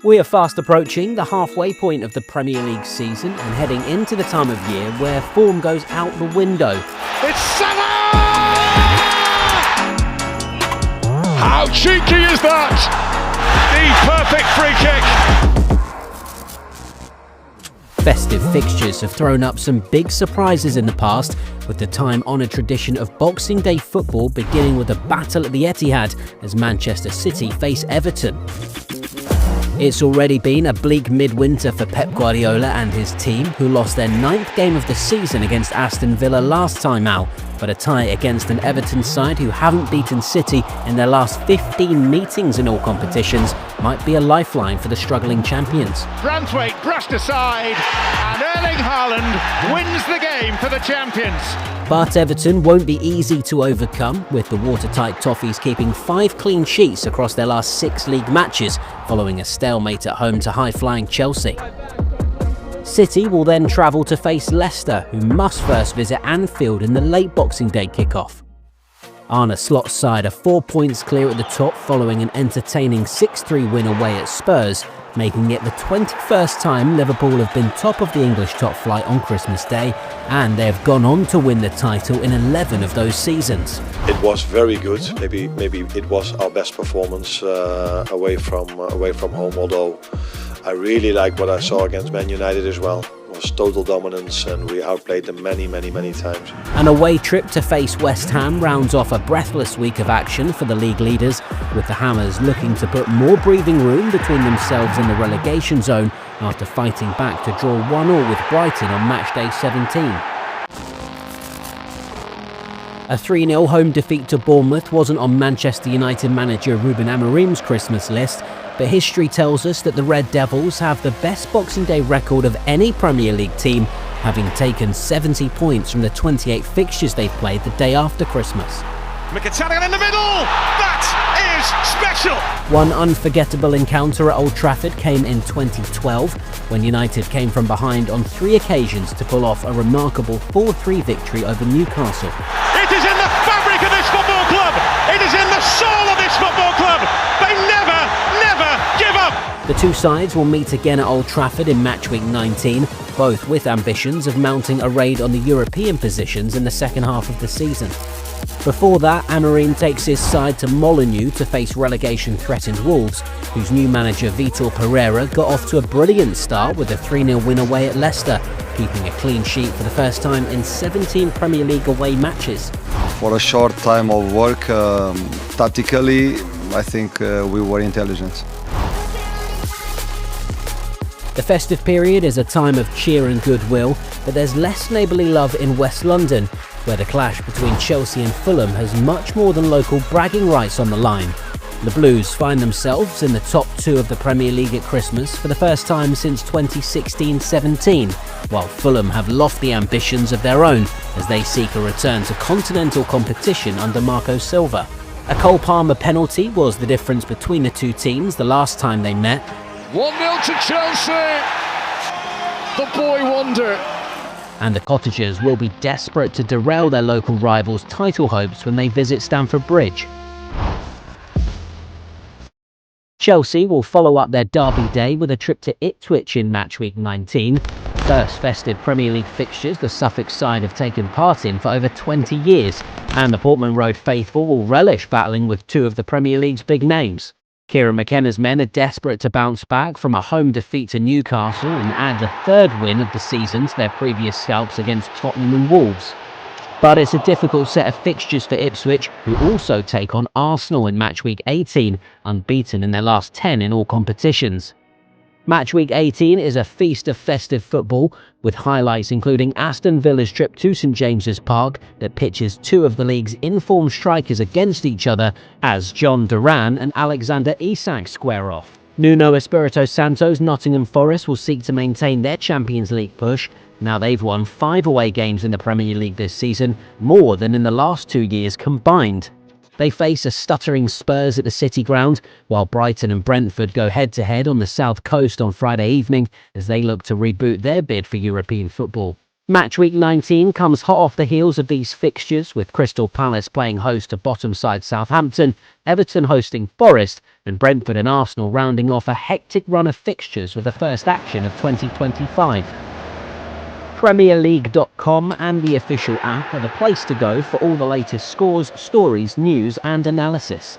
We are fast approaching the halfway point of the Premier League season and heading into the time of year where form goes out the window. It's Salah! How cheeky is that? The perfect free kick. Festive fixtures have thrown up some big surprises in the past, with the time-honoured tradition of Boxing Day football beginning with a battle at the Etihad as Manchester City face Everton. It's already been a bleak midwinter for Pep Guardiola and his team, who lost their 9th game of the season against Aston Villa last time out, but a tie against an Everton side who haven't beaten City in their last 15 meetings in all competitions might be a lifeline for the struggling champions. Branthwaite brushed aside, and Erling Haaland wins the game for the champions. But Everton won't be easy to overcome, with the watertight Toffees keeping 5 clean sheets across their last 6 league matches, following a stalemate at home to high-flying Chelsea. City will then travel to face Leicester, who must first visit Anfield in the late Boxing Day kickoff. Arne Slot's side are 4 points clear at the top following an entertaining 6-3 win away at Spurs, making it the 21st time Liverpool have been top of the English top flight on Christmas Day, and they have gone on to win the title in 11 of those seasons. It was very good. Maybe it was our best performance away from home. Although I really like what I saw against Man United as well. It was total dominance, and we outplayed them many times. An away trip to face West Ham rounds off a breathless week of action for the league leaders, with the Hammers looking to put more breathing room between themselves and the relegation zone after fighting back to draw 1-1 with Brighton on matchday 17. A 3-0 home defeat to Bournemouth wasn't on Manchester United manager Ruben Amorim's Christmas list, but history tells us that the Red Devils have the best Boxing Day record of any Premier League team, having taken 70 points from the 28 fixtures they've played the day after Christmas. Mkhitaryan in the middle! That is special! One unforgettable encounter at Old Trafford came in 2012, when United came from behind on 3 occasions to pull off a remarkable 4-3 victory over Newcastle. It is in the fabric of this football club! It is in the soul of this football club! They never give up! The two sides will meet again at Old Trafford in match week 19, both with ambitions of mounting a raid on the European positions in the second half of the season. Before that, Amorim takes his side to Molineux to face relegation-threatened Wolves, whose new manager Vitor Pereira got off to a brilliant start with a 3-0 win away at Leicester, keeping a clean sheet for the first time in 17 Premier League away matches. For a short time of work, tactically, I think we were intelligent. The festive period is a time of cheer and goodwill, but there's less neighbourly love in West London, where the clash between Chelsea and Fulham has much more than local bragging rights on the line. The Blues find themselves in the top 2 of the Premier League at Christmas for the first time since 2016-17, while Fulham have lofty ambitions of their own as they seek a return to continental competition under Marco Silva. A Cole Palmer penalty was the difference between the two teams the last time they met. 1-0 to Chelsea! The boy wonder. And the Cottagers will be desperate to derail their local rivals' title hopes when they visit Stamford Bridge. Chelsea will follow up their derby day with a trip to Ipswich in match week 19, first festive Premier League fixtures the Suffolk side have taken part in for over 20 years, and the Portman Road faithful will relish battling with 2 of the Premier League's big names. Kieran McKenna's men are desperate to bounce back from a home defeat to Newcastle and add the 3rd win of the season to their previous scalps against Tottenham and Wolves. But it's a difficult set of fixtures for Ipswich, who also take on Arsenal in match week 18, unbeaten in their last 10 in all competitions. Match week 18 is a feast of festive football, with highlights including Aston Villa's trip to St James's Park that pitches 2 of the league's informed strikers against each other as John Duran and Alexander Isak square off. Nuno Espirito Santo's Nottingham Forest will seek to maintain their Champions League push. Now they've won 5 away games in the Premier League this season, more than in the last 2 years combined. They face a stuttering Spurs at the City Ground, while Brighton and Brentford go head-to-head on the South Coast on Friday evening as they look to reboot their bid for European football. Match week 19 comes hot off the heels of these fixtures, with Crystal Palace playing host to bottom side Southampton, Everton hosting Forest, and Brentford and Arsenal rounding off a hectic run of fixtures with the first action of 2025. PremierLeague.com and the official app are the place to go for all the latest scores, stories, news and analysis.